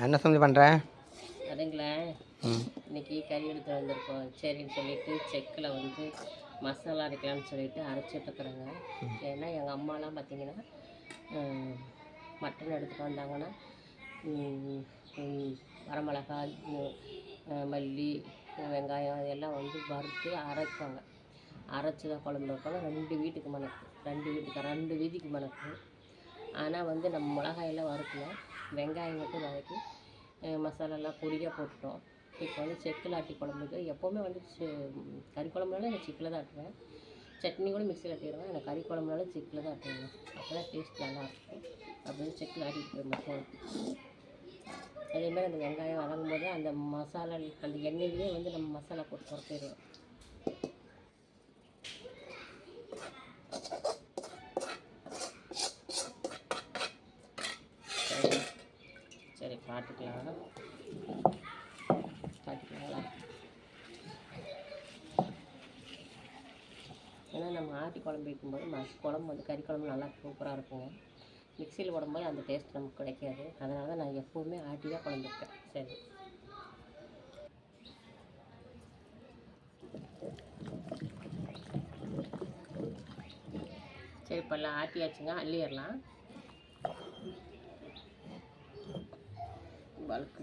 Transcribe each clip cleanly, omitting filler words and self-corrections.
என்ன சமையல் பண்ணுறேன்? அதுங்களா இன்றைக்கி கறி எடுத்து வந்திருக்கோம். சரின்னு சொல்லிட்டு செக்கில் வந்து மசாலா அரைக்கலாம்னு சொல்லிட்டு அரைச்சிட்ருக்குறேங்க. ஏன்னா எங்கள் அம்மாலாம் பார்த்திங்கன்னா மட்டன் எடுத்துகிட்டு வந்தாங்கன்னா வரமிளகாய், மல்லி, வெங்காயம் இதெல்லாம் வந்து வறுத்து அரைப்பாங்க. அரைச்சி தான் குழம்பு வைப்பாங்க. 2 வீட்டுக்கு மணக்கு, 2 வீதிக்கு மணக்கு. ஆனால் வந்து நம்ம மிளகாயெல்லாம் வறுக்கல, வெங்காயம் மட்டும் வதக்கி மசாலாலாம் பொடியாக போட்டுட்டோம். இப்போ வந்து செக்கில் ஆட்டி குழம்புக்கு எப்போவுமே வந்து கறி குழம்புனாலும் நான் செக்கில் தான் ஆட்டுவேன். சட்னி கூட மிக்சியில் ஆட்டிடுவேன். எனக்கு கறி குழம்புனாலும் செக்கில் தான் ஆட்டுவேன். அப்போ தான் டேஸ்ட் நல்லாயிருக்கும் அப்படின்னு செக்கில் ஆட்டிட்டு மசாலா. அதேமாதிரி அந்த வெங்காயம் வதங்கும் போது அந்த மசாலா அந்த எண்ணெயிலே வந்து நம்ம மசாலா போட்டு குறைச்சிடுவோம். சரி காட்டுக்கலாங்களா? ஏன்னா நம்ம ஆட்டி குழம்பு வைக்கும்போது குழம்பு வந்து கறி குழம்பு நல்லா சூப்பராக இருக்கும். மிக்சியில் போடும்போது அந்த டேஸ்ட் நமக்கு கிடைக்காது. அதனால தான் நான் எப்போவுமே ஆட்டி தான் குழம்பு வைப்பேன். சரி, சரி இப்போ எல்லாம் ஆட்டியாச்சுங்க. அள்ளிடலாம். வழுக்கு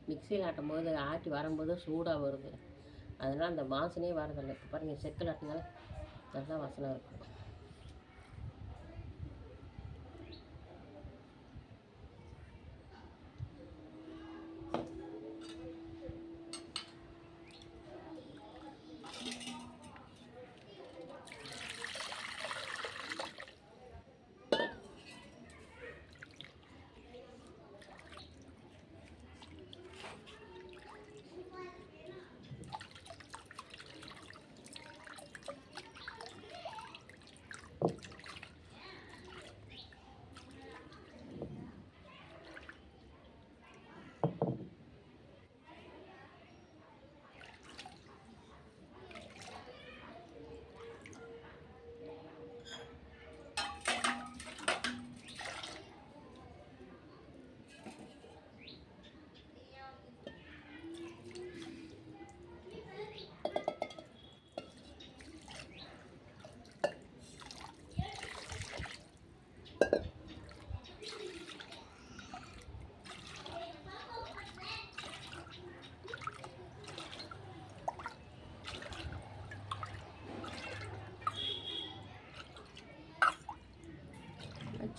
மிக்சியில் ஆட்டும்போது ஆட்டி வரும்போது சூடாக வருது. அதனால் அந்த வாசனையே வரதில்லை. இப்போ பாருங்கள், செக்கில் ஆட்டினால நல்லா வாசனை இருக்கும்.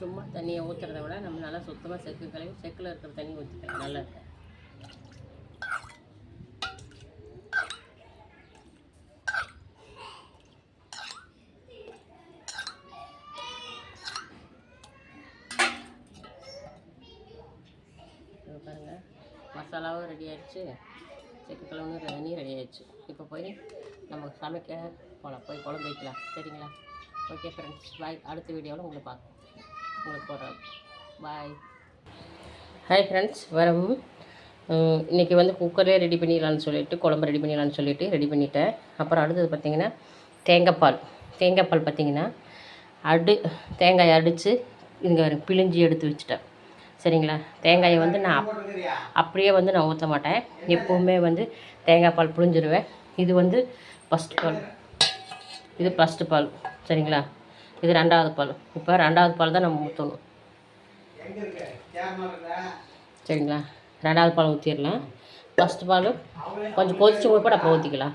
சும்மா தண்ணியை ஊற்றுறத விட நம்ம நல்லா சுத்தமாக செக்கில் இருக்கிற தண்ணி ஊற்றிக்கலாம். நல்லா இருக்கும். பாருங்கள், மசாலாவும் ரெடி ஆகிடுச்சு, செக்கு கிழங்கும் தண்ணி ரெடி ஆகிடுச்சு. இப்போ போய் நம்ம சமைக்க போகலாம், போய் குழம்பு வைக்கலாம். சரிங்களா? ஓகே ஃப்ரெண்ட்ஸ், பாய். அடுத்த வீடியோவில் உங்களுக்கு போடுறோம். பாய். ஹாய் ஃப்ரெண்ட்ஸ், வரும் இன்றைக்கி வந்து குக்கர்லேயே ரெடி பண்ணிடலான்னு சொல்லிட்டு, குழம்பு ரெடி பண்ணிடலான்னு சொல்லிட்டு ரெடி பண்ணிட்டேன். அப்புறம் அடுத்தது பார்த்திங்கன்னா தேங்காய் பால் பார்த்திங்கன்னா தேங்காயை அடித்து இங்கே பிழிஞ்சி எடுத்து வச்சுட்டேன். சரிங்களா? தேங்காயை வந்து நான் அப்படியே வந்து நான் ஊற்ற மாட்டேன். எப்போவுமே வந்து தேங்காய் பால் புழிஞ்சிடுவேன். இது வந்து ஃபஸ்ட்டு பால், இது ஃபஸ்ட்டு பால். சரிங்களா? இது 2வது பால். இப்போ 2வது பால் தான் நம்ம ஊற்றணும். சரிங்களா? 2வது பால் ஊற்றிடலாம். ஃபஸ்ட்டு பால் கொஞ்சம் கொதிச்சு கூட அப்போ ஊற்றிக்கலாம்.